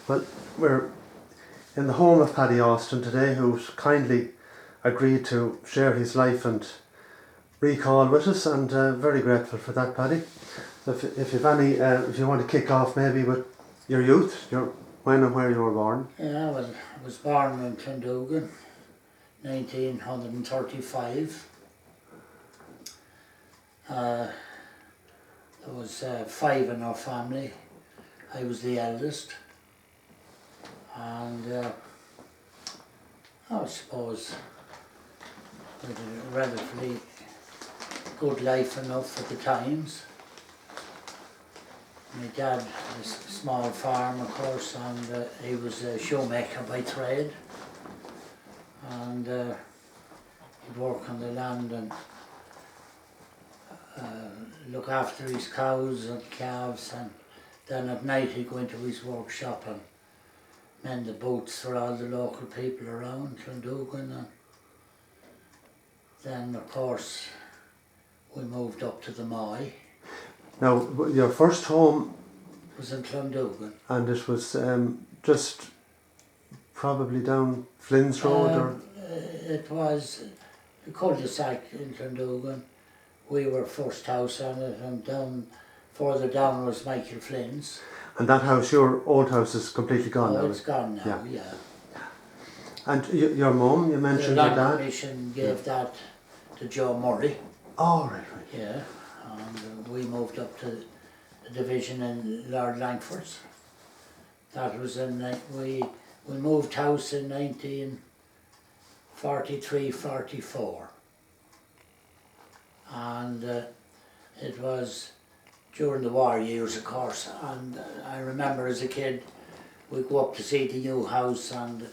Well, we're in the home of Paddy Austin today, who's kindly agreed to share his life and recall with us, and very grateful for that, Paddy. So if you've any, if you want to kick off maybe with your youth, when and where you were born. Yeah, well, I was born in Clondougan, 1935. There was 5 in our family. I was the eldest, and I suppose we had a relatively good life enough at the times. My dad had a small farm, of course, and he was a shoemaker by trade, and he'd work on the land and look after his cows and calves, and then at night he'd go into his workshop and mend the boots for all the local people around Clondougan. And then, of course, we moved up to the Moy. Now, your first home was in Clondougan. And it was just probably down Flynn's Road, or? It was the cul-de-sac in Clondougan. We were first house on it, and further down was Michael Flynn's. And that house, your old house, is completely gone now? Oh, it's gone now, yeah. And your mum, you mentioned your dad? The Land Commission gave that to Joe Murray. Oh, right. Yeah, and we moved up to the division in Lord Langford's. That was we moved house in 1943-44. And it was during the war years, of course, and I remember as a kid we'd go up to see the new house, and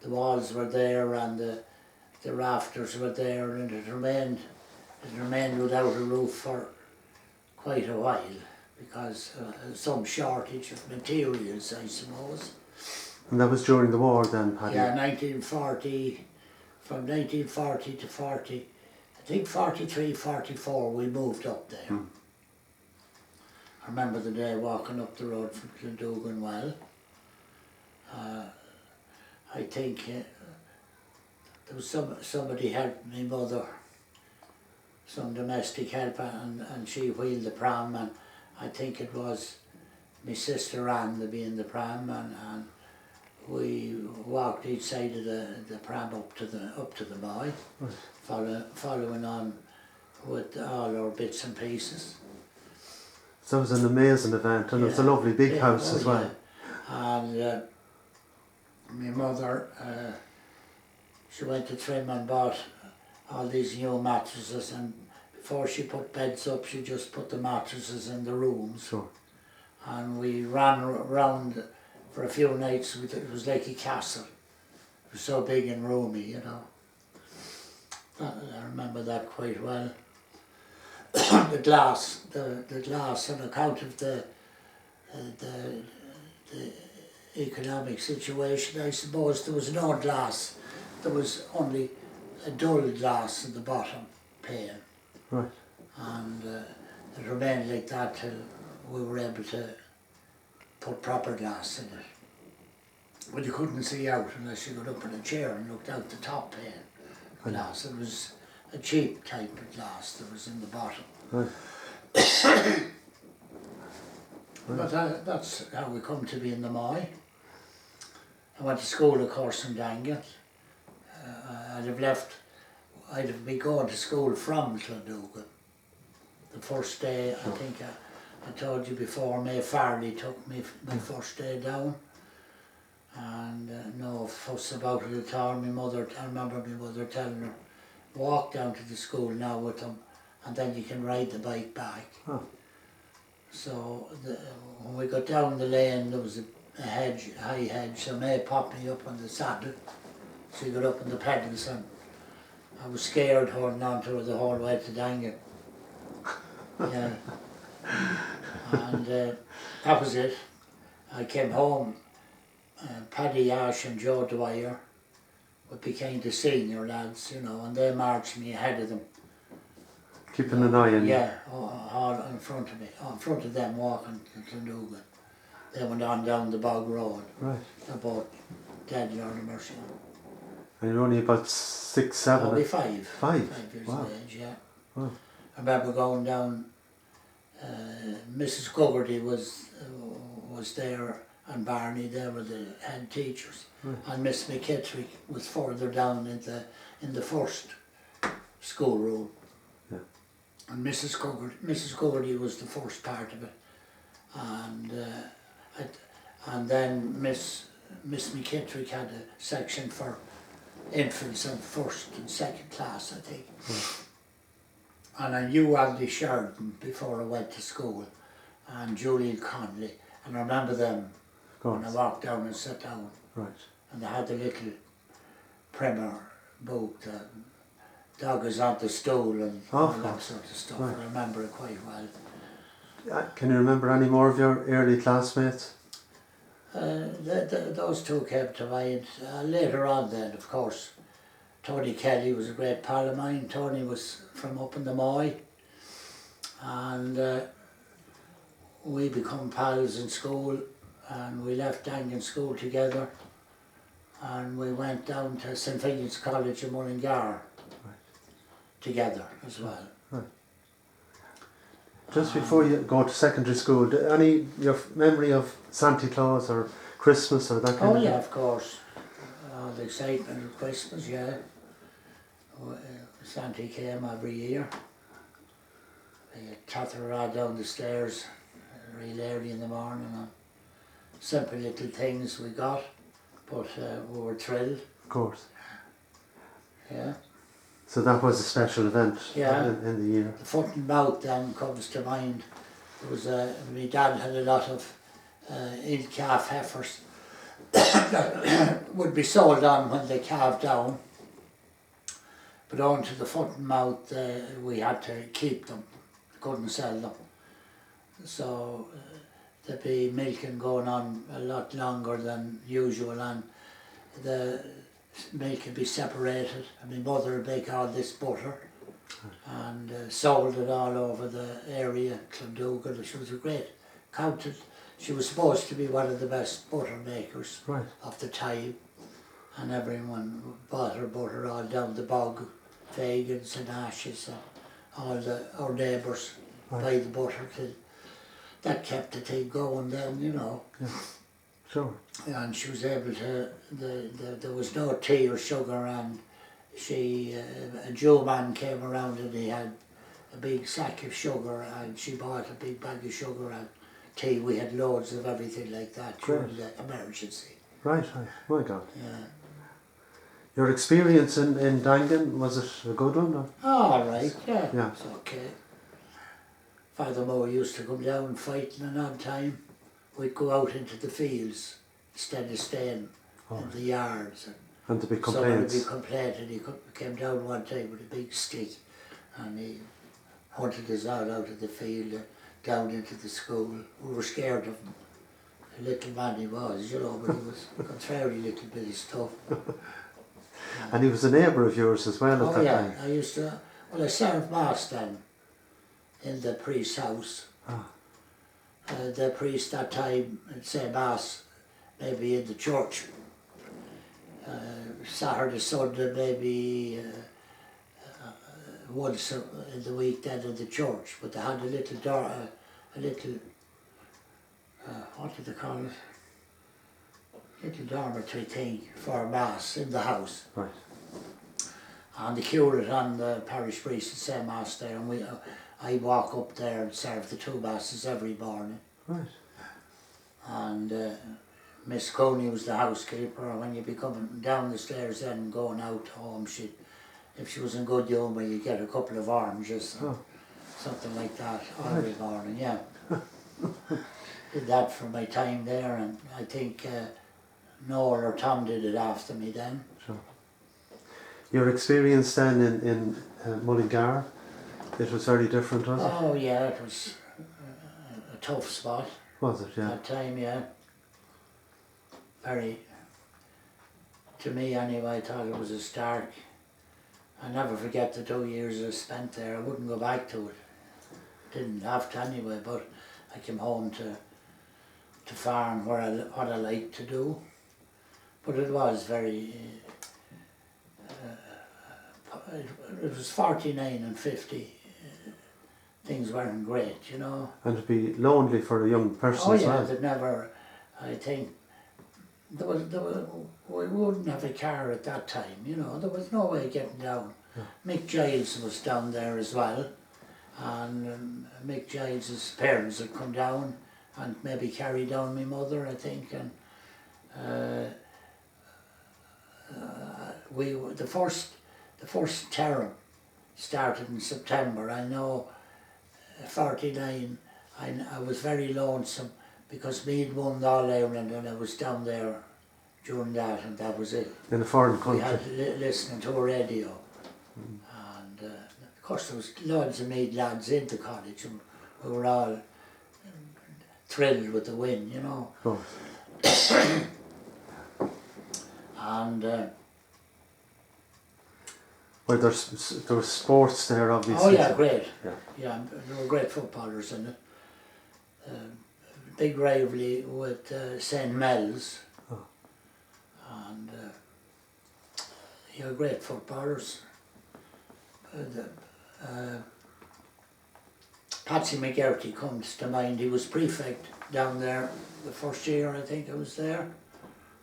the walls were there and the rafters were there, and it remained without a roof for quite a while because some shortage of materials, I suppose. And that was during the war then, Paddy? Yeah, 1940, from 1940 to 40, I think 43, 44 we moved up there. I remember the day walking up the road from Clondougan Well. I think there was somebody helped my mother, some domestic help, and she wheeled the pram, and I think it was my sister Anne to be in the pram, and we walked each side of the pram up to the Moy, following on with all our bits and pieces. So it was an amazing event, and it was a lovely big house as well. Yeah. And my mother, she went to Trim and bought all these new mattresses, and before she put beds up, she just put the mattresses in the rooms. Sure. And we ran around for a few nights. It was like a castle. It was so big and roomy, you know. I remember that quite well. The glass, on account of the economic situation, I suppose there was no glass. There was only a dull glass in the bottom pane. Right. And it remained like that till we were able to put proper glass in it. But you couldn't see out unless you got up in a chair and looked out the top pane glass. It was a cheap type of glass that was in the bottom. Right. But that's how we come to be in the Moy. I went to school, of course, in Dangan. I'd have been going to school from Clondougan. The first day, I think I told you before, May Farley took me my first day down. And no fuss about it at all. I remember my mother telling her, walk down to the school now with them, and then you can ride the bike back. Oh. So when we got down the lane, there was a hedge, high hedge, so May popped me up on the saddle. She got up on the pedals, and I was scared holding on to her the whole way to Dangan. Yeah. And that was it. I came home. Paddy Austin and Joe Dwyer became the senior lads, you know, and they marched me ahead of them. Keeping an eye on you? Yeah, all in front of me, in front of them walking to Clondougan. They went on down the bog road. Right. They're both dead, Lord of mercy. And you're only about 6, 7? Only 5. 5? 5 years Wow. of age, yeah. Wow. I remember going down, Mrs. Gogarty was there, and Barney, they were the head teachers. Right. And Miss McKittrick was further down in the first schoolroom. Yeah. And Mrs. Gogarty was the first part of it. And then Miss McKittrick had a section for infants and first and second class, I think. And I knew Andy Sheridan before I went to school, and Julian Conley, and I remember them when I walked down and sat down. Right. And they had the little primer book, Dog is on the stool and all that sort of stuff. Right. I remember it quite well. Can you remember any more of your early classmates? Those two came to mind. Later on then, of course, Tony Kelly was a great pal of mine. Tony was from up in the Moy, and we become pals in school, and we left Dangan School together, and we went down to St. Vincent's College in Mullingar together as well. Right. Just before you go to secondary school, your memory of Santa Claus or Christmas or that kind of thing? Oh yeah, of course. The excitement of Christmas, yeah. Santa came every year. We totter around down the stairs real early in the morning, and simple little things we got, but we were thrilled. Of course. Yeah. So that was a special event in the year. The foot and mouth then comes to mind. It was my dad had a lot of ill-calf heifers that would be sold on when they calved down. But on to the foot and mouth, we had to keep them, couldn't sell them. So there'd be milking going on a lot longer than usual, and the milk would be separated. And my mother would make all this butter and sold it all over the area, Clondougal. She was a great counted. She was supposed to be one of the best butter makers of the time, and everyone bought her butter all down the bog, Fagans and Ashes, and all our neighbours buy the butter. That kept the thing going then, you know. Yeah. Sure. And she was able to, there was no tea or sugar, and a Joe man came around and he had a big sack of sugar, and she bought a big bag of sugar and tea. We had loads of everything like that during the emergency. Right. My God. Yeah. Your experience in Dangan, was it a good one? Or? All right, yeah. It's okay. Father Moore used to come down fighting, and on time we'd go out into the fields instead of staying in the yards. And to be complaints. So there'd be complaint, and he came down one time with a big stick, and he hunted us all out of the field and down into the school. We were scared of him. A little man he was, you know, but he was a contrary little bit of stuff. And he was a neighbour of yours as well at that time? I used to, I served Mass then in the priest's house. The priest that time would say Mass maybe in the church. Saturday, Sunday, maybe once in the week then in the church. But they had a little what did they call it? Little dormitory thing for Mass in the house. Right. And the curate and the parish priest would say Mass there, and I walk up there and serve the 2 Masses every morning. Right. And Miss Coney was the housekeeper, and when you'd be coming down the stairs then and going out home, if she was in good humour, you'd get a couple of oranges, something like that every morning, yeah. Did that for my time there, and I think Noel or Tom did it after me then. Sure. Your experience then in Mullingar, it was very different, was it? Oh yeah, it was a tough spot. Was it, yeah? That time, yeah. Very, to me anyway, I thought it was a stark. I never forget the 2 years I spent there. I wouldn't go back to it. Didn't have to anyway, but I came home to to farm what I like to do. But it was very, it was 49 and 50. Things weren't great, you know. And it'd be lonely for a young person Oh as yeah, well. they'd never, I think, we wouldn't have a car at that time, you know. There was no way of getting down. Yeah. Mick Giles was down there as well, and Mick Giles's parents had come down and maybe carried down my mother, I think, and the first term started in September. I know 49, I was very lonesome because we'd won All Ireland and I was down there during that, and that was it. In a foreign We country. had listening to a radio, and of course there was loads of Meath lads in the college, and we were all thrilled with the win, you know. Of course. And Well, there was sports there, obviously. oh yeah, great. Yeah. Yeah, there were great footballers in it. Big rivalry with St. Mel's. Oh. And yeah, great footballers. Patsy McGarty comes to mind. He was prefect down there the first year, I think I was there,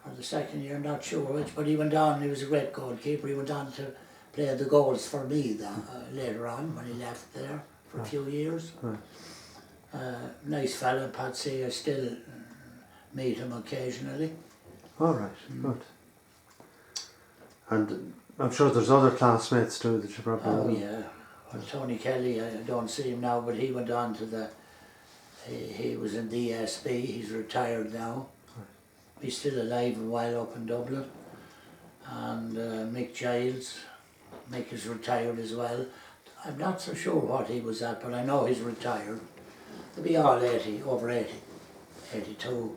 or the second year, not sure which, but he went on, he was a great goalkeeper. He went on to play the goals for me later on when he left there for a few years. Right. Nice fella, Patsy. I still meet him occasionally. All right, good. And I'm sure there's other classmates too that you probably Oh know. yeah, well, Tony Kelly, I don't see him now, but he went on to he was in DSB, he's retired now. Right. He's still alive and well up in Dublin. And Mick Giles, Mick is retired as well. I'm not so sure what he was at, but I know he's retired. They'll be all 80, over 80, 82.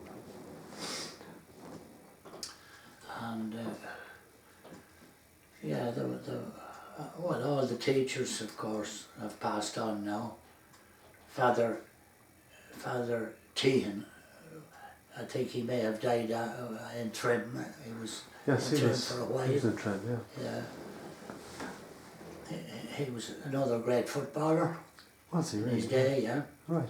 And yeah, well, all the teachers, of course, have passed on now. Father Tehan, I think he may have died in Trim. He was Yes, in he Trim was. for a while. He was in Trent, yeah. Yeah. He was another great footballer Was he in really? his day, yeah. Right.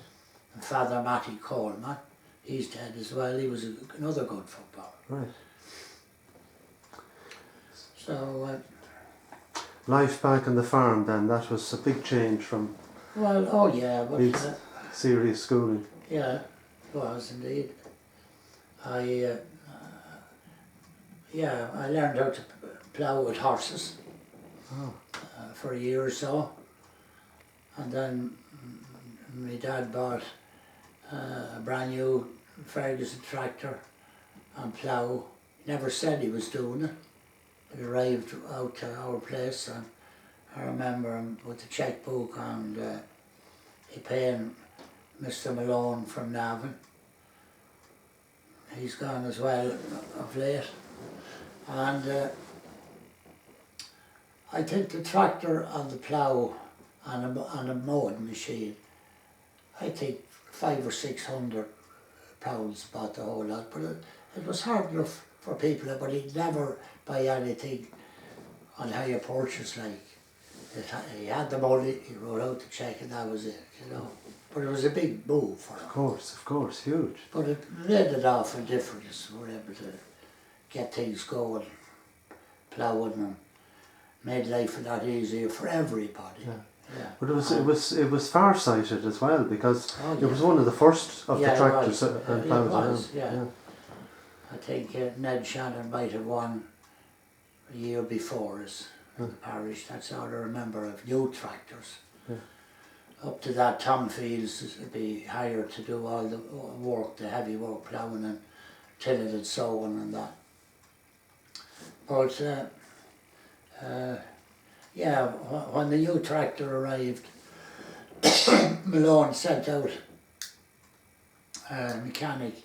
And Father Matty Coleman, he's dead as well. He was another good footballer. Right. So, Life back on the farm then, that was a big change from well, oh yeah, but Meath's serious schooling. yeah, it was indeed. I learned how to plough with horses Oh. for a year or so, and then my dad bought a brand new Ferguson tractor and plough. He never said he was doing it. It arrived out to our place, and I remember him with the checkbook and he paying Mr. Malone from Navan. He's gone as well of late. And I think the tractor and the plough and a mowing machine, I think 500 or 600 pounds bought the whole lot, but it was hard enough for people, but he'd never buy anything on hire purchase like. He had the money, he wrote out the cheque, and that was it, you know. But it was a big move for him. Of course, huge. But it made an awful difference. We were able to get things going, ploughing, and made life a lot easier for everybody. Yeah. Yeah. But it was far-sighted as well, because Oh, it yeah. was one of the first of Yeah, the tractors it was. and It ploughs was, around. yeah. I think Ned Shannon might have won a year before us in the parish. That's all I remember of new tractors. Yeah. Up to that, Tom Fields would be hired to do all the work, the heavy work, ploughing and tilling and sowing and that. But yeah, when the new tractor arrived, Malone sent out a mechanic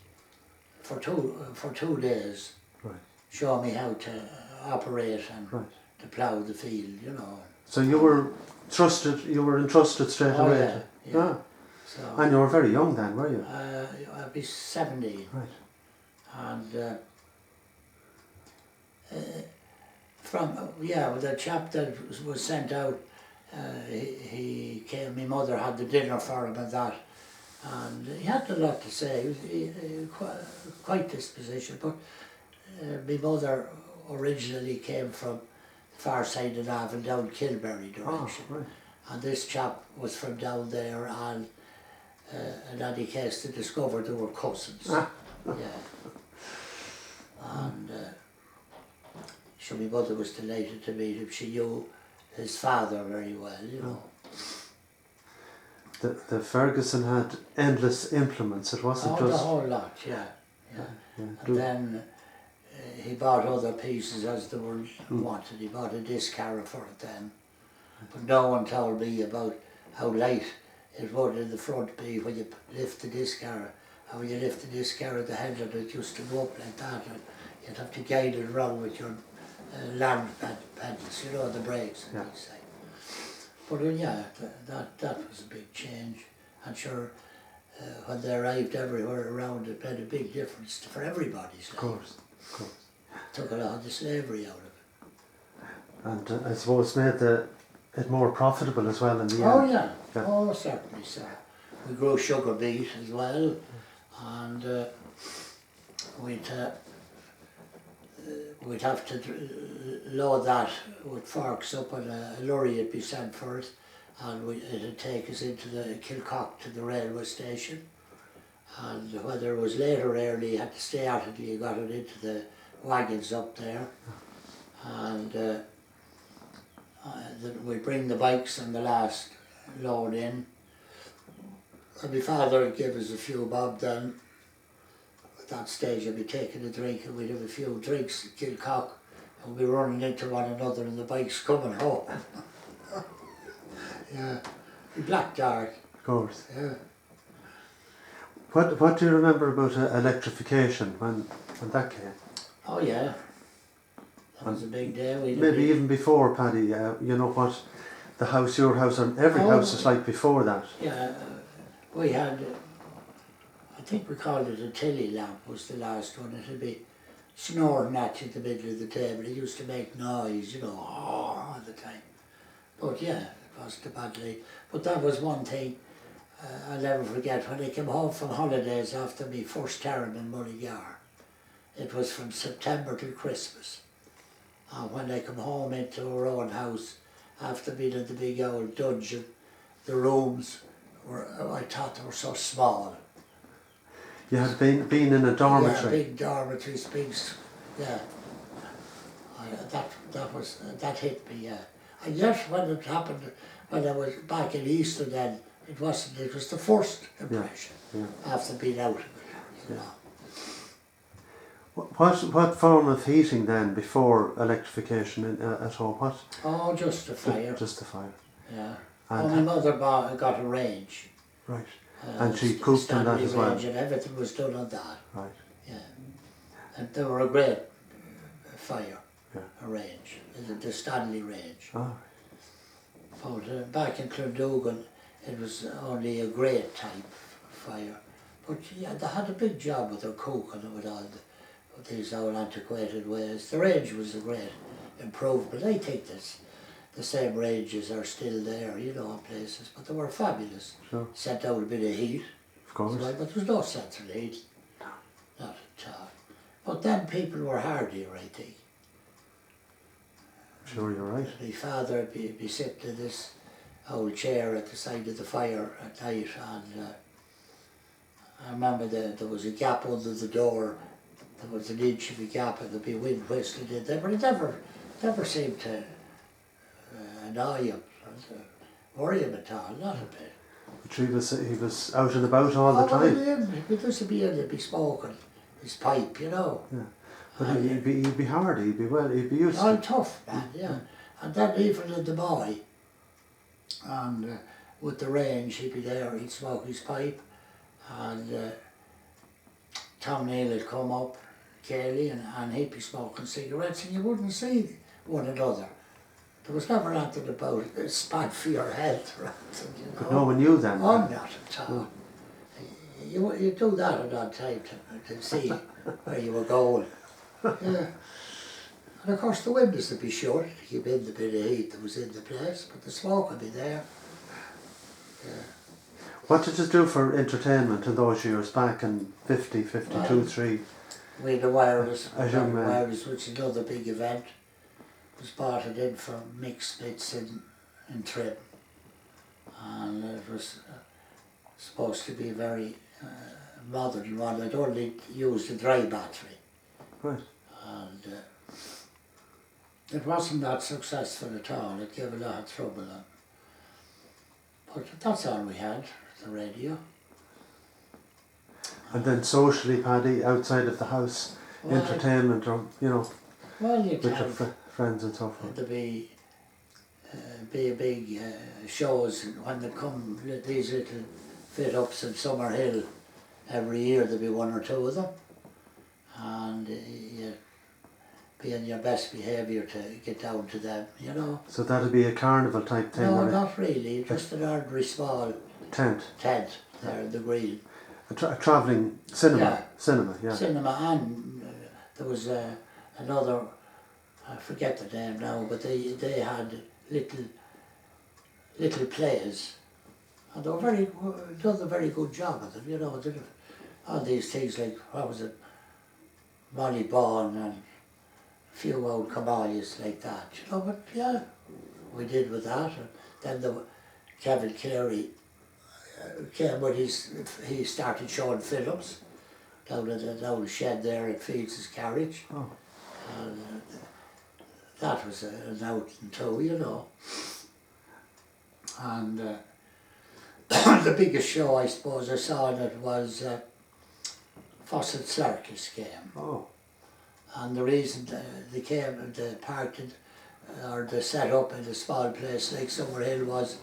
for two days, Right. show me how to operate and Right. to plough the field, you know. So you were entrusted straight Oh, away. yeah, yeah. So, And you were very young then, were you? I'd be 17. Right. And with the chap that was sent out, he came, my mother had the dinner for him and that, and he had a lot to say. He was quite disposition, but my mother originally came from the far side of Navan, down Kilberry direction. Oh, right. And this chap was from down there, and in any case they discovered they were cousins. Yeah. And so my mother was delighted to meet him. She knew his father very well, you know. The Ferguson had endless implements. It wasn't The just... whole lot, yeah. And then he bought other pieces as they were wanted. He bought a discarra for it then. But no one told me about how light it would in the front be when you lift the discarra. And when you lift the discarra, the handle of it used to go up like that, and you'd have to guide it around with your land pedals, you know, the brakes. Yeah. But that was a big change. And sure, when they arrived everywhere around, it made a big difference for everybody's life. Of course. Took a lot of the slavery out of it. And I suppose made it more profitable as well in the end. Oh yeah, oh certainly so. We grew sugar beet as well, and we'd have to load that with forks up on a lorry. It'd be sent for it, and it'd take us into the Kilcock to the railway station. And whether it was late or early, you had to stay out until you got it into the wagons up there. And we'd bring the bikes and the last load in. And my father would give us a few bob then. At that stage I'd be taking a drink, and we'd have a few drinks at Kilcock, and we'd be running into one another and the bikes coming home. Yeah, black dark. Of course. Yeah. What do you remember about electrification when that came? Oh yeah, that was a big day. Maybe even before, Paddy, you know what the house, your house, and every house was like before that. Yeah, we had, I think we called it a tilly lamp was the last one. It'd be snoring at you in the middle of the table. It used to make noise, you know, all the time. But yeah, it was the badly. But that was one thing I'll never forget. When I came home from holidays after my first term in Mullingar, it was from September till Christmas. And when I come home into our own house, after being in the big old dungeon, the rooms were, I thought they were so small. You had been in a dormitory. Yeah, big dormitories, yeah. That hit me, yeah. And yet when it happened, when I was back in Easter then, it was the first impression after being out of it, you know. What form of heating then before electrification at home? What? Oh, just the fire. Just the fire. Yeah. And my mother got a range. Right. And she cooked on that as well. And everything was done on that. Right. Yeah. And they were a great fire. Yeah. A range, the Stanley range. Oh. But back in Clondoogan, it was only a grate type fire. But yeah, they had a big job with their cooking and with all these old antiquated ways. The range was a great improvement. I think the same ranges are still there, you know, in places, but they were fabulous. Sure. Sent out a bit of heat. Of course. So, but there was no central heat. No. Not at all. But then people were hardier, I think. Sure, you're right. My father would be sitting in this old chair at the side of the fire at night, and I remember there was a gap under the door. There was an inch of a gap, and there'd be wind whistling in there, but it never seemed to annoy him or to worry him at all, not a bit. But he was out and about all the time. He'd just be in, he'd be smoking his pipe, you know. Yeah. But he'd be hard, he'd be used all to. tough, man, yeah. And then even in the boy, and with the range, he'd be there, he'd smoke his pipe, and Tom Neal would come up, Cayley, and he'd be smoking cigarettes, and you wouldn't see one another. There was never anything about it's bad for your health or anything, you know. But no one knew then. Oh, not at all. You do that at that time to see where you were going. Yeah. And of course the windows would be shut to keep in the bit of heat that was in the place, but the smoke would be there. Yeah. What did you do for entertainment in those years back in 50, 52, Well, 3? We had the wireless, As young man. wireless, which is another big event. Was bought it in for mixed bits in trim. And it was supposed to be very modern one. It only used a dry battery. Right. And it wasn't that successful at all. It gave a lot of trouble. But that's all we had, the radio. And then socially, Paddy, outside of the house, Well, entertainment, or Well, you'd with your have, friends and so forth. there'd be a big shows when they come, these little fit-ups in Summer Hill. Every year there'd be one or two of them. And you'd be in your best behaviour to get down to them, you know. So that'd be a carnival type thing, No, or not really, just an ordinary small a tent, tent there in the green. a travelling cinema, Yeah. yeah. Cinema, and there was another, I forget the name now, but they had little plays, and they were done a very good job of them, you know. Did all these things like, what was it, Molly Bawn and a few old comedians like that, you know. But yeah, we did with that. And then Kevin Carey came when he started showing films down in the old shed there at Fields' Carriage. Oh. And that was an outing too, you know. And the biggest show I suppose I saw in it was Fawcett Circus came. Oh. And the reason they came, they parked it, or they set up in a small place like Summer Hill was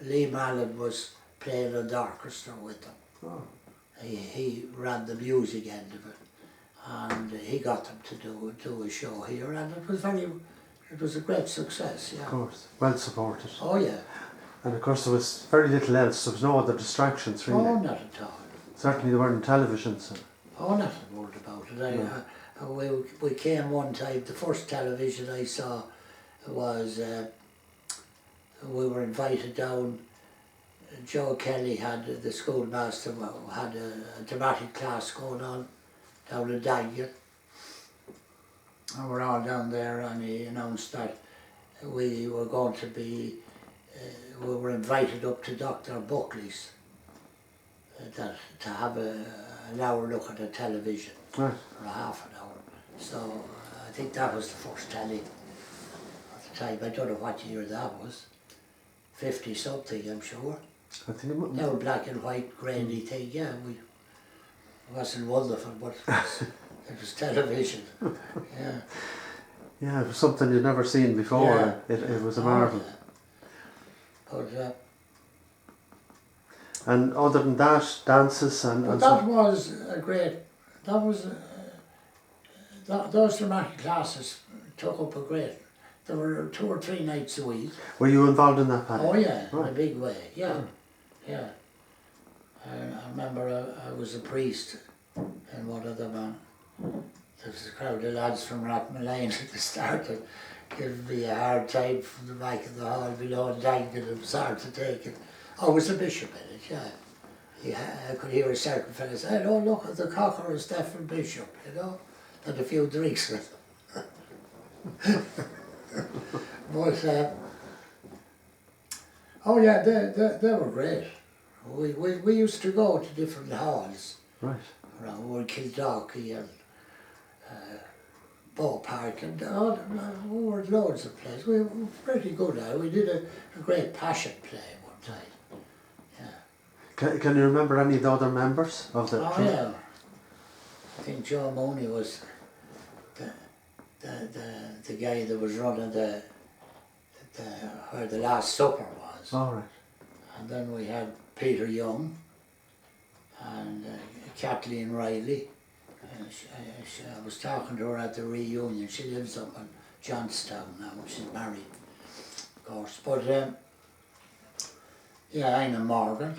Lee Mallon was playing on the orchestra with them. Oh. He ran the music end of it, and he got them to do a show here, and it was a great success. Yeah. Of course, well supported. Oh yeah. And of course there was very little else, there was no other distractions really. Oh, not at all. Certainly there weren't televisions. Oh, not a word about it. We came one time, the first television I saw was, we were invited down. Joe Kelly had, the schoolmaster, had a dramatic class going on down in Dangan. And we're all down there, and he announced that we were going to be, we were invited up to Dr. Buckley's to have an hour look at the television, Right. or a half an hour. So I think that was the first telly at the time. I don't know what year that was. 50 something, I'm sure. I think it Now black and white grainy thing, yeah. It wasn't wonderful, but it was television. Yeah. Yeah, it was something you'd never seen before. Yeah. It was a marvel. Yeah. But And other than that, dances and that so. was a great. That was those dramatic classes took up a great. There were 2 or 3 nights a week. Were you involved in that, Paddy? Oh yeah, in a Right. big way. Yeah, yeah. I remember I was a priest in one of them. There was a crowd of lads from Rathmillane at the start and giving me a hard time from the back of the hall below and dangling and it was hard to take it. I was the bishop in it, yeah. I could hear a certain fella say, "Oh, look at the cocker and Stephen Bishop," you know, and a few drinks with him. But, oh yeah, they were great. We used to go to different halls Right. around Kildalkey and Bow Park, and we were loads of places. We were pretty good at it. We did a great passion play one time. Yeah. Can you remember any of the other members of the Oh troupe? yeah. I think Joe Mooney was the guy that was running where the Last Supper was. All right. And then we had Peter Young and Kathleen Riley. I was talking to her at the reunion. She lives up in Johnstown now. She's married, of course. But yeah, I'm in Morgan.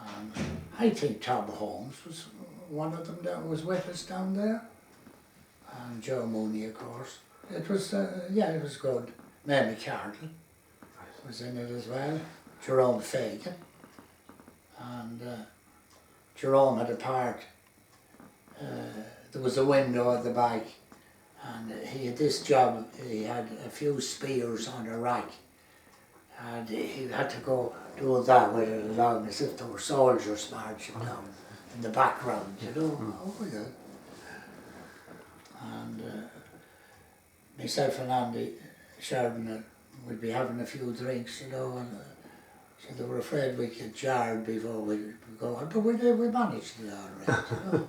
And I think Tom Holmes was one of them that was with us down there. And Joe Mooney, of course. It was, yeah, it was good. Mary McCardle was in it as well. Jerome Fagan. And Jerome had a part. There was a window at the back, and he had this job. He had a few spears on a rack, and he had to go do that with it along as if there were soldiers marching down in the background, you know. Oh yeah. And myself and Andy Sheridan would be having a few drinks, you know, and so they were afraid we'd get jarred before we go on, but we managed it all right, you know.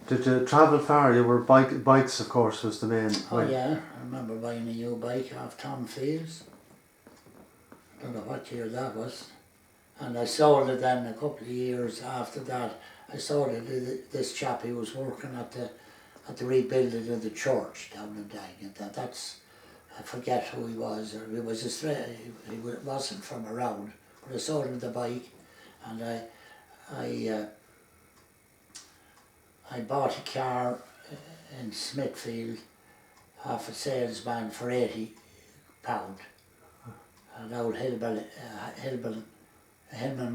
Did you travel far? You were bikes, of course, was the main Oh way. yeah, I remember buying a new bike off Tom Fields. I don't know what year that was. And I sold it then a couple of years after that. I sold it to this chap who was working at the rebuilding of the church down in Dagenham. That's, I forget who he was, or he was a straight, he wasn't from around, but I sold him the bike, and I bought a car in Smithfield off a salesman for £80, an old Hillman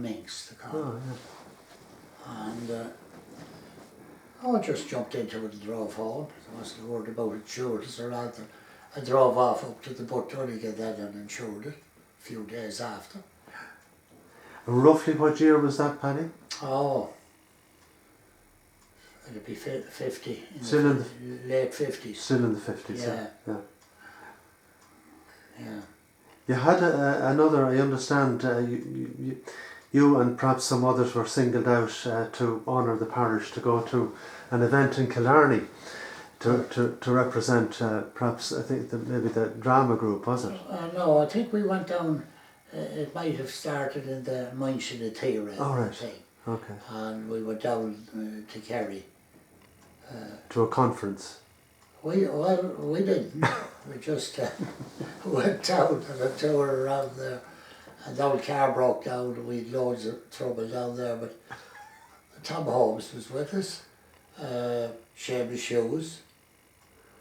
Minx, the car. Oh, yeah. And I just jumped into it and drove home. I wasn't worried about insurance or anything. I drove off up to the Buttoniga then and insured it a few days after. And roughly what year was that, Paddy? Oh, it'd be 50, Still in the late 50s. Still in the 50s, Yeah. yeah. Yeah. You had another, I understand, you and perhaps some others were singled out to honour the parish, to go to an event in Killarney to represent perhaps, I think, maybe the drama group, was it? No, I think we went down, it might have started in the Munch and the Tira thing. Okay. And we went down to Kerry. To a conference? We didn't. We just went down on a tour around there. And the old car broke down and we had loads of trouble down there. But Tom Holmes was with us, Seamus Hughes,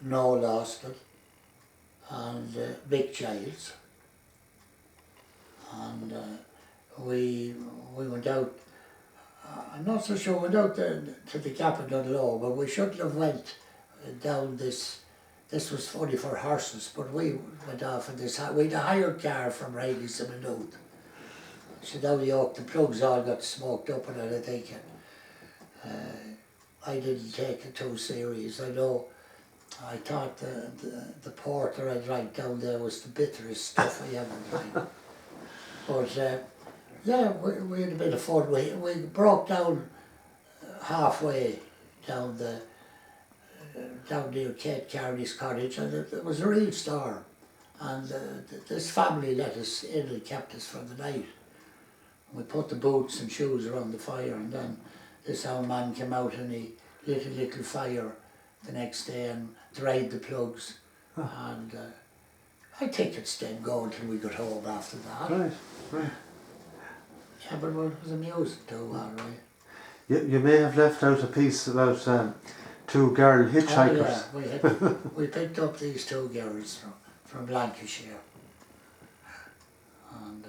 Noel Austin, and Mick Giles. And we went out. I'm not so sure we went out to the Gap of Dunlow, but we shouldn't have went down this. This was funny for horses, but we went off in this. We had a hired car from Riley's in Maynooth. So down York, the plugs all got smoked up in it, I think. I didn't take it too serious. I know. I thought the porter I drank down there was the bitterest stuff I ever drank. But yeah, we had a bit of fun. We broke down halfway down near Kate Carney's cottage, and it was a real storm. And this family let us in and kept us for the night. We put the boots and shoes around the fire, and then this old man came out and he lit a little fire the next day and dried the plugs. And I think it stayed going till we got home after that. Right. Yeah, but it was amusing too, all right. You may have left out a piece about two girl hitchhikers. Oh, yeah, we picked up these two girls from Lancashire. And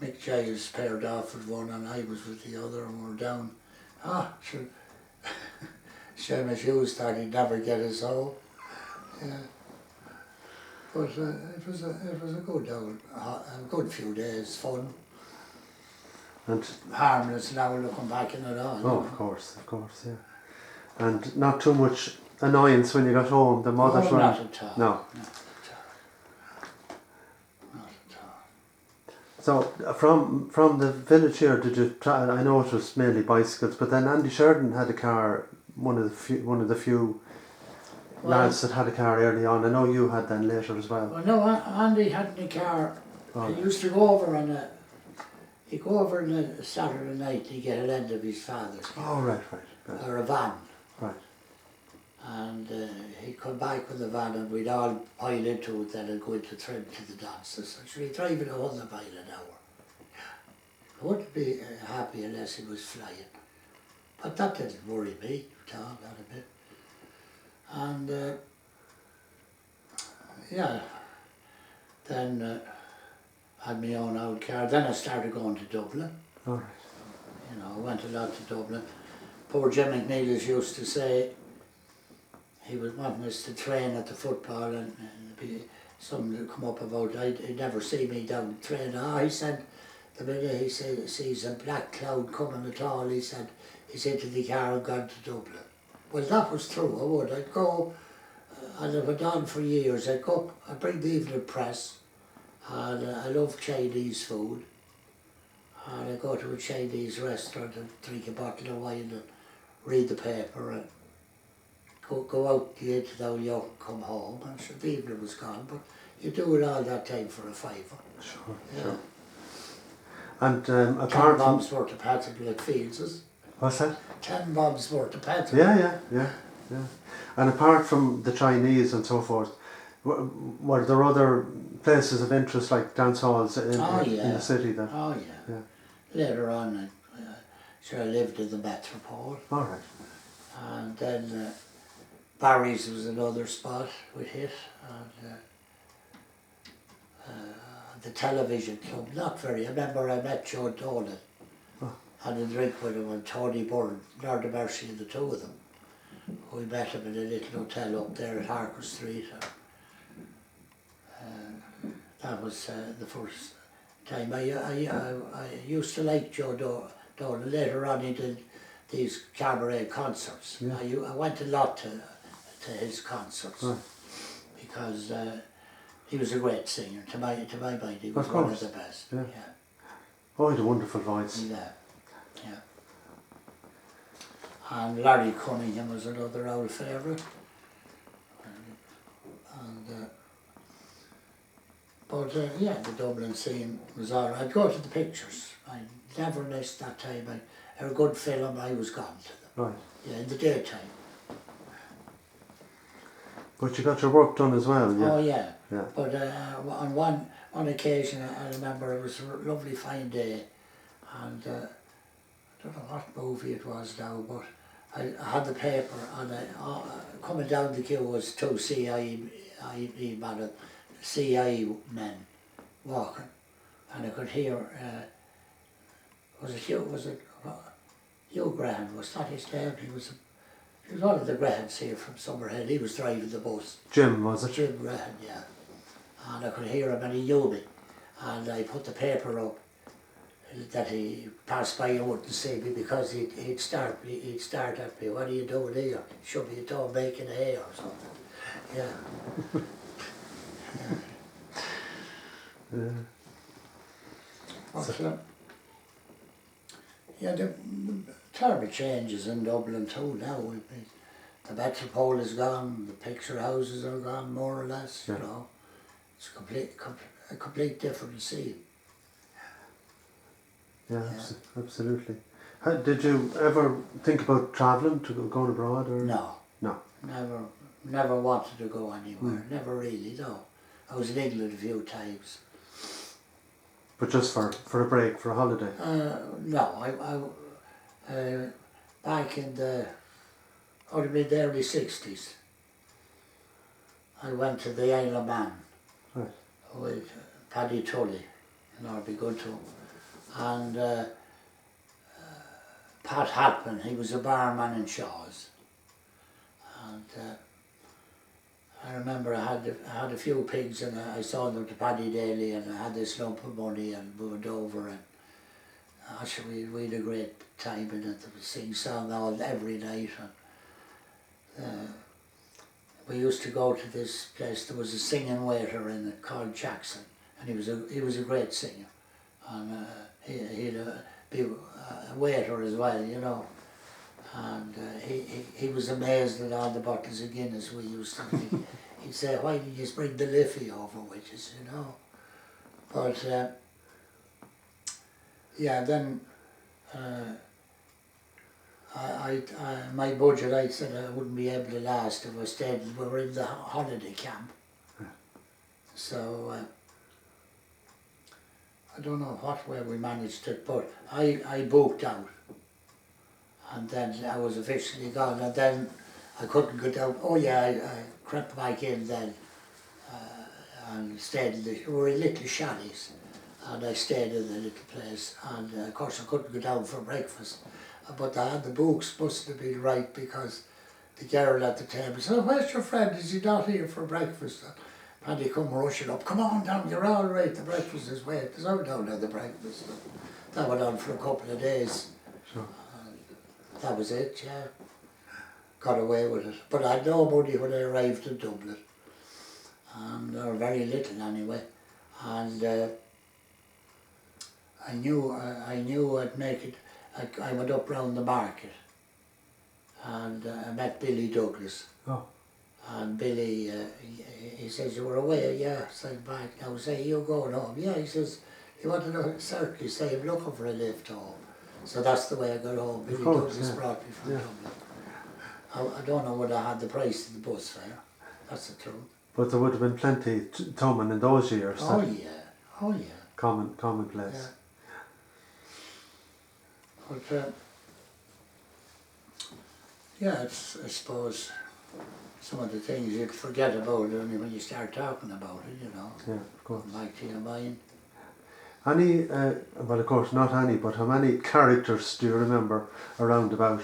Mick Giles paired off with one and I was with the other, and we were down. Sure. Seamus Hughes thought he'd never get us home. Yeah. But it was a good few days, fun. And harmless now looking back in it all. oh, of course, yeah. And not too much annoyance when you got home. The mothers were not at all. No. Not at all. So from the village here, did you try? I know it was mainly bicycles, but then Andy Sheridan had a car. One of the few lads that had a car early on. I know you had then later as well. Well, no, Andy had a car. Oh. He used to go over on He'd go over on a Saturday night and he'd get a lend of his father's car, Oh, right, right. or a van. Right. And he'd come back with the van and we'd all pile into it then and go into trim to the dances. And so he'd drive at 100 miles an hour. I wouldn't be happy unless he was flying. But that didn't worry me at all, not a bit. And yeah, then had my own old car. Then I started going to Dublin. All right. You know, I went a lot to Dublin. Poor Jim McNeill used to say he was wanting us to train at the football and be something to come up about. He'd never see me down training. He said, the minute he sees a black cloud coming at all, he said, he's into the car and gone to Dublin. Well, that was true, I would. I'd go, and I went on for years. I'd go, I'd bring the evening press, and I love Chinese food. And I'd go to a Chinese restaurant and drink a bottle of wine and read the paper and go out into the young, come home, and sure, the evening was gone, but you do it all that time for a £5. Sure, Yeah. sure. And 10 apart from... bombs worth of pattern like Fields. What's that? 10 bombs worth of pattern. Yeah. And apart from the Chinese and so forth, were there other places of interest like dance halls in the city then? Oh yeah. Later on, I lived in the Metropole. All right. And then Barry's was another spot we hit. And the television club, not very. I remember I met Joe Dolan. Had a drink with him and Tony Byrne, Lord of Mercy, and the two of them. We met him in a little hotel up there at Harker Street. That was the first time. I used to like Joe Dolan. Later on he did these cabaret concerts. Yeah. I went a lot to his concerts because he was a great singer. To my mind, he was one of the best. Yeah. Oh, he had a wonderful voice. Yeah. And Larry Cunningham was another old favourite. But the Dublin scene was all right. I'd go to the pictures. I never missed that time. A good film, I was gone to them. Right. Yeah, in the daytime. But you got your work done as well, yeah? Oh yeah. Yeah. But on one occasion, I remember it was a lovely fine day, and I don't know what movie it was now, but I had the paper, and coming down the queue was two CIA men walking, and I could hear, was it Hugh Graham, was that his name? He was one of the Grahams here from Summerhill. He was driving the bus. Jim, was it? Jim Graham, yeah. And I could hear him and he knew me, and I put the paper up that he passed by and wouldn't see me because he'd start at me, what are you doing here? Should be a dog making hay or something. Yeah. The terrible changes in Dublin too now. The Metropole is gone, the picture houses are gone more or less, you know. It's a complete different scene. Yeah, absolutely. Did you ever think about travelling, going abroad? Or? No. No. Never wanted to go anywhere, never really, no. I was in England a few times. But just for a break, for a holiday? No, I back in the early 60s, I went to the Isle of Man with Paddy Tully, and I'll be good to him. And Pat Halpin, he was a barman in Shaw's. And I remember I had a few pigs, and I saw them to Paddy daily, and I had this lump of money and moved over, and actually we had a great time in it. There was sing-song every night, and we used to go to this place. There was a singing waiter in it called Jackson, and he was a great singer, and he'd be a waiter as well, you know. And he was amazed at all the bottles of Guinness we used to drink. He'd say, why did you bring the Liffey over with us, you know? But yeah, then my budget, I said I wouldn't be able to last if I stayed. We were in the holiday camp. So I don't know what way we managed it, but I booked out. And then I was officially gone, and then I couldn't go down. Oh yeah, I crept back in then and stayed in we were in little chalets, and I stayed in the little place, and of course I couldn't go down for breakfast. But the books must have been right, because the girl at the table said, "Oh, where's your friend? Is he not here for breakfast?" And Paddy come rushing up, "Come on down, you're all right, the breakfast is waiting." So I went down to the breakfast. That went on for a couple of days. Sure. That was it, yeah. Got away with it. But I had no money when I arrived in Dublin. And, or very little anyway. And I knew I'd make it. I went up round the market, and I met Billy Douglas. Oh. And Billy, he says, "You were away?" "Yeah," said back. "Now say, you going home?" "Yeah," he says, "You want to know certainly say I'm looking for a lift home." So that's the way I got home. Billy Douglas brought me from Dublin. I don't know whether I had the price of the bus fare. That's the truth. But there would have been plenty Toman in those years. Oh yeah, oh yeah. Commonplace. Yeah. But yeah, it's, I suppose, some of the things you'd forget about only when you start talking about it, you know. Yeah, of course. Back to your mind. Any, well of course not any, but how many characters do you remember around about?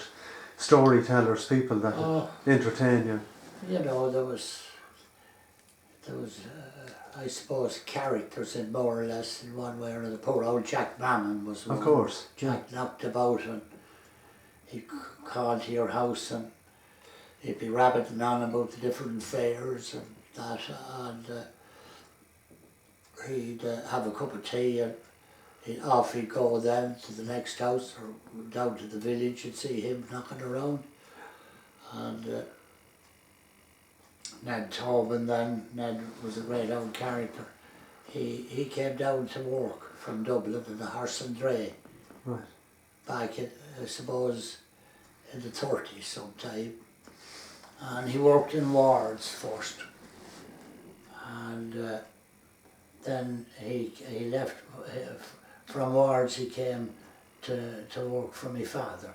Storytellers, people that entertain you? You know, there was I suppose characters in more or less in one way or another. Poor old Jack Bannon was one. Of course. Jack knocked about, and he'd call to your house and he'd be rabbiting on about the different fairs and that, and he'd have a cup of tea, and off he'd go then to the next house or down to the village and see him knocking around. And Ned Tobin then, Ned was a great old character. He came down to work from Dublin in a horse and dray. Right. Back in, I suppose, in the 30s sometime. And he worked in wards first. And then he left from wards. He came to work for my father,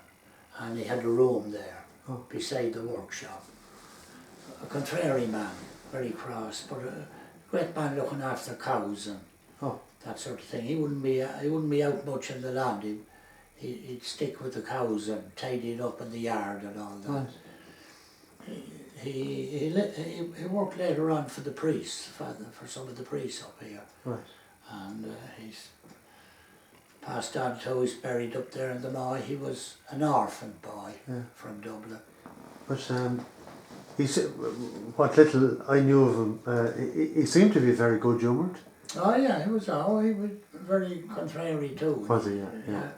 and he had a room there beside the workshop. A contrary man, very cross, but a great man looking after cows and that sort of thing. He wouldn't be out much in the land. He'd stick with the cows and tidy it up in the yard and all that. Right. He worked later on for the priests, for some of the priests up here. Right. And he's passed on to, he's buried up there in the Moy. He was an orphan boy from Dublin. But what little I knew of him, he seemed to be very good humoured. Oh yeah, he was very contrary too. Was he? Yeah.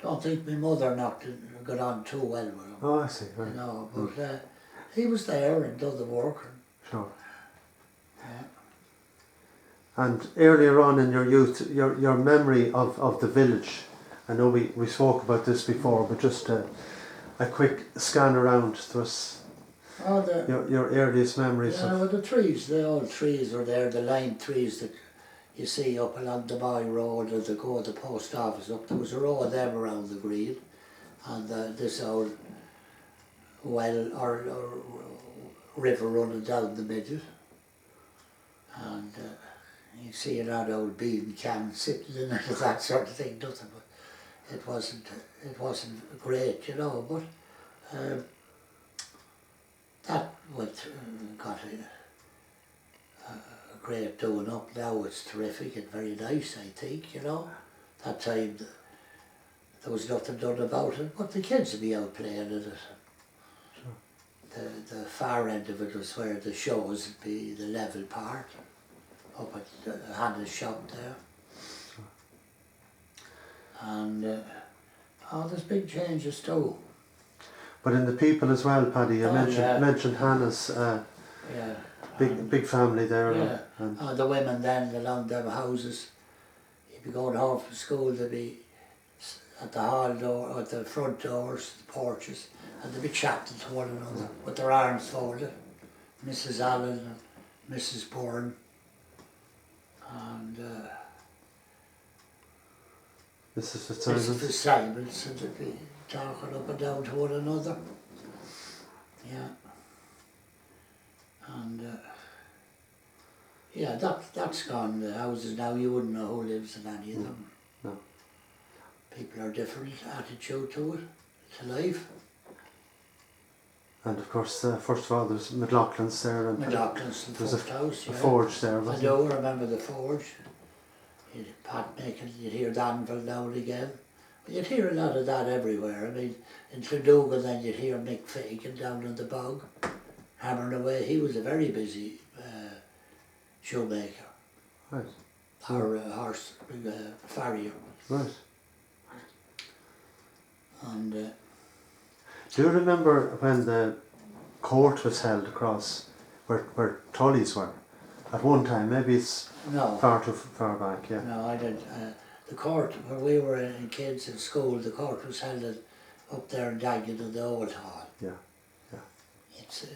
Don't think my mother got on too well with him. Oh, I see. Right. You know, but he was there and did the work. Sure. Yeah. And earlier on in your youth, your memory of the village, I know we spoke about this before, but just a quick scan around to us. Your earliest memories. Yeah, well, the old trees were there, the lime trees that you see up along the Moy Road, or the go to the post office up. There was a row of them around the green, and this old well or river running down the middle, and you see an old bean can sitting in it, that sort of thing. Nothing, but it wasn't great, you know. But that got a great doing up now. It's terrific and very nice, I think, you know. That time there was nothing done about it, but the kids would be out playing in it. Sure. The far end of it was where the shows would be, the level part, up at Hannah's shop there. Sure. And there's big changes too. But in the people as well, Paddy, you mentioned Hannah's big family there. Yeah. The women then along them houses, you'd be going home from school, they'd be at the hall door, at the front doors, the porches, and they'd be chatting to one another with their arms folded. Mrs. Allen and Mrs. Byrne, and Mrs. Fitzsimons. Mrs. Fitzsimons, and they'd be talking up and down to one another. Yeah. And yeah, that's gone. The houses now, you wouldn't know who lives in any of them. No. People are different attitude to it, to life. And of course, first of all, there's McLaughlin's there. And McLaughlin's the there's first house, a yeah. forge there, I wasn't do remember the forge. You'd pot making, you'd hear the anvil now and again. But you'd hear a lot of that everywhere. I mean, in Clondougal then you'd hear Mick Fagan down in the bog, hammering away. He was a very busy shoemaker. Right. Or horse farrier. Right. And do you remember when the court was held across where Tully's were? At one time, maybe it's no, far too far back, yeah. no, I didn't. The court, where we were in kids in school, the court was held up there in Dagan in the old hall. Yeah, It's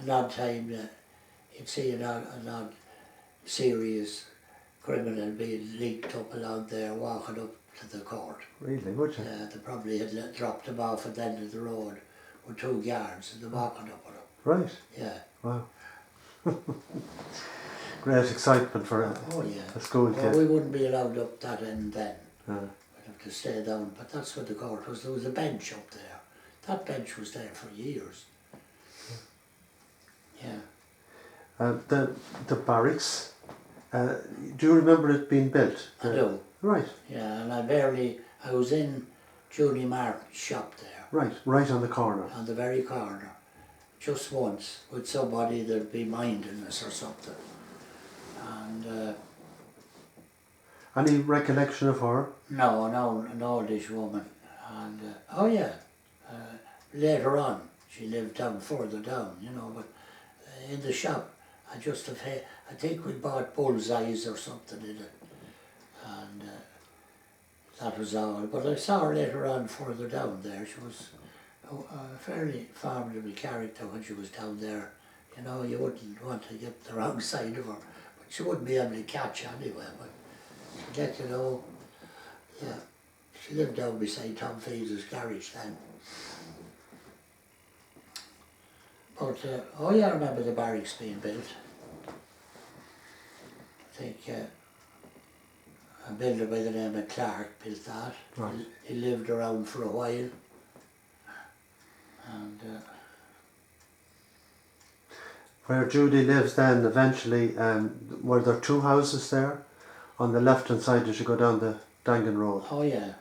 an odd time, you'd see an odd serious criminal being linked up along there, walking up to the court. really, would you? They probably had dropped him off at the end of the road with 2 guards and they're walking up with him. Right, Yeah. wow. Great excitement for Oh yeah. a school Well, kid. we wouldn't be allowed up that end then. Uh, We'd have to stay down, but that's what the court was. There was a bench up there. That bench was there for years. Yeah. the barracks, do you remember it being built? I do. Right, Yeah, and I was in Julie Martin's shop there, right on the corner. on the very corner, just once, with somebody that'd be minding us or something. And Any recollection of her? no, an oldish woman. And oh yeah, later on, she lived down further down, you know, but in the shop, I think we bought bullseyes or something in it. And that was all. But I saw her later on further down there. She was a fairly formidable character when she was down there. You know, you wouldn't want to get the wrong side of her. But she wouldn't be able to catch anyway. But she'd let you know, yeah. She lived down beside Tom Fields' garage then. But, oh yeah, I remember the barracks being built. I think a builder by the name of Clark built that. Right. He lived around for a while. And Where Judy lives then, eventually, were there 2 houses there? On the left hand side as you go down the Dangan Road. oh yeah,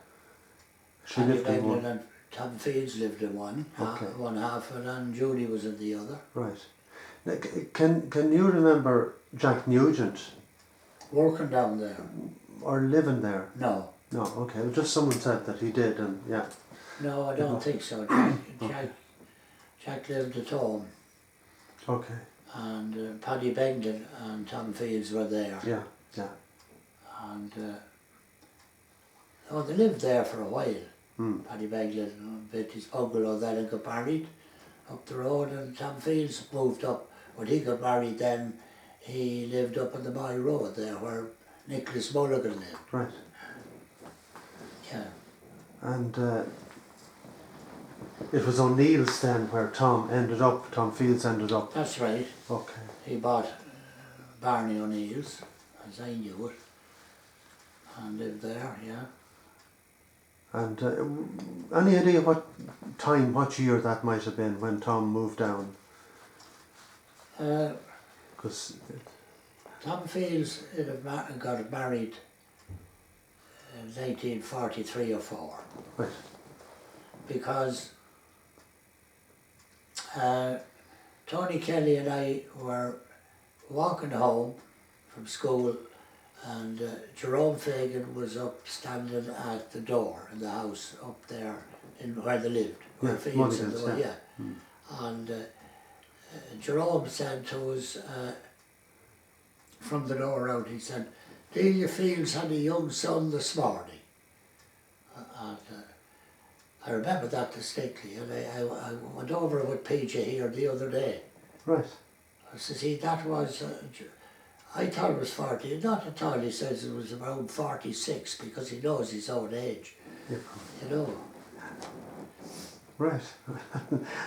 She Paddy lived in Austin one. and Tom Fields lived in one, Okay. one half of it, and Judy was in the other. Right. Now, can you remember Jack Nugent Working down there? or living there? No. No, okay. Just someone said that he did, and yeah. No, I don't think so. Jack lived at home, Okay. and Paddy Begden and Tom Fields were there. Yeah, yeah. And oh, they lived there for a while. Mm. Paddy Begden built his bungalow then and got married up the road, and Tom Fields moved up. When he got married then, he lived up on the Moy Road there where Nicholas Mulligan lived. Right. Yeah. And it was O'Neill's then where Tom Fields ended up. That's right. Okay. He bought Barney O'Neill's, as I knew it, and lived there, yeah. And any idea what year that might have been when Tom moved down? Because Tom Fields got married in 1943 or 4. right. Because Tony Kelly and I were walking home from school, and Jerome Fagan was up standing at the door in the house up there in where they lived, where Yeah, Fields and Mulligan's, the yeah. And Jerome said to us from the door out, he said, "Delia Fields had a young son this morning." And I remember that distinctly, and I went over it with PJ here the other day. Right. I said, see, that was, I thought it was 40, not at all, he says it was around 46 because he knows his own age, Yeah. you know. Right.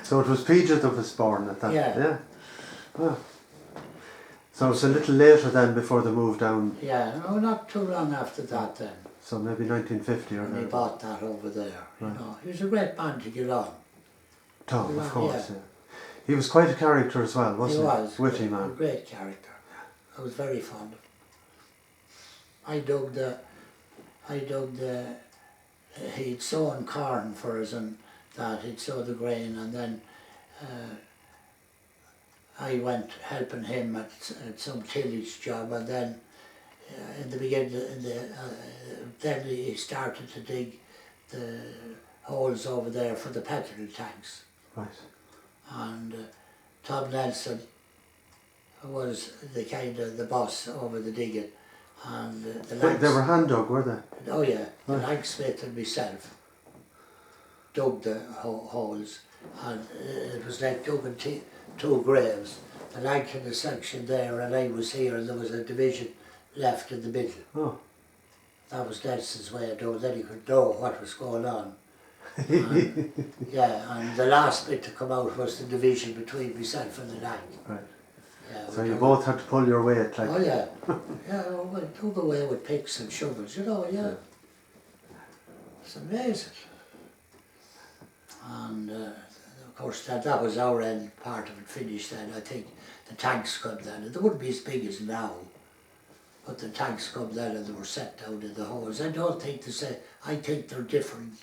So it was PJ that was born at that. Yeah. Yeah. Wow. So it was a little later then before they moved down. Yeah, no, not too long after that then. So maybe 1950 or And he there. bought that over there, you Right. know. He was a great man to get on. Tom, of course. Yeah. Yeah. He was quite a character as well, wasn't he? He was. Witty A man. great character. I was very fond of him. I dug the, he'd sown corn for us and that, he'd sow the grain, and then I went helping him at some tillage job, and then in the beginning, then he started to dig the holes over there for the petrol tanks. Right. And Tom Nelson was the kind of the boss over the digging, and the They were hand dug, were they? oh yeah, the Right. Langsmith and myself dug the holes, and it was like digging two graves. The Lank in the section there, and I was here, and there was a division left in the middle. Oh. That was Nelson's way of doing it, then he could know what was going on. And, yeah, and the last bit to come out was the division between myself and the Lank. Right. Yeah, So you both had to pull your weight, like. oh yeah, yeah, we took away with picks and shovels, you know, yeah. It's amazing. And of course that was our end part of it finished then. I think the tanks come then, and they wouldn't be as big as now, but the tanks come then and they were set down in the holes. I don't think they say, I think they're different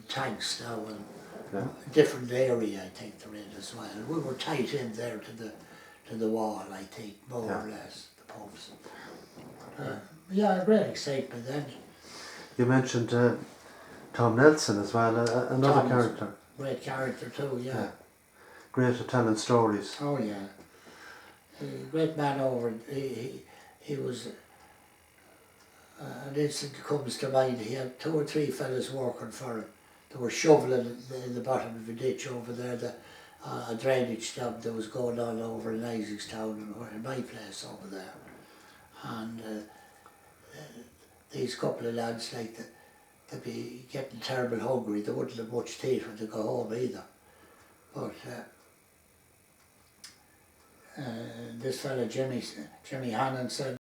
tanks now, and Yeah. a different area I think they're in as well. We were tight in there to the wall, I think, more or less, the pumps. Yeah, great excitement then. You mentioned Tom Nelson as well, another Tom's character. Great character too, yeah. Yeah. Great at telling stories. Oh yeah. Great man over, he was, an incident comes to mind, he had 2 or 3 fellas working for him. They were shoveling in the bottom of a ditch over there, a drainage job that was going on over in Isaacstown, or in my place over there. And these couple of lads, like, they'd be getting terrible hungry, they wouldn't have much to eat when they go home either. But this fella Jimmy Hannon said,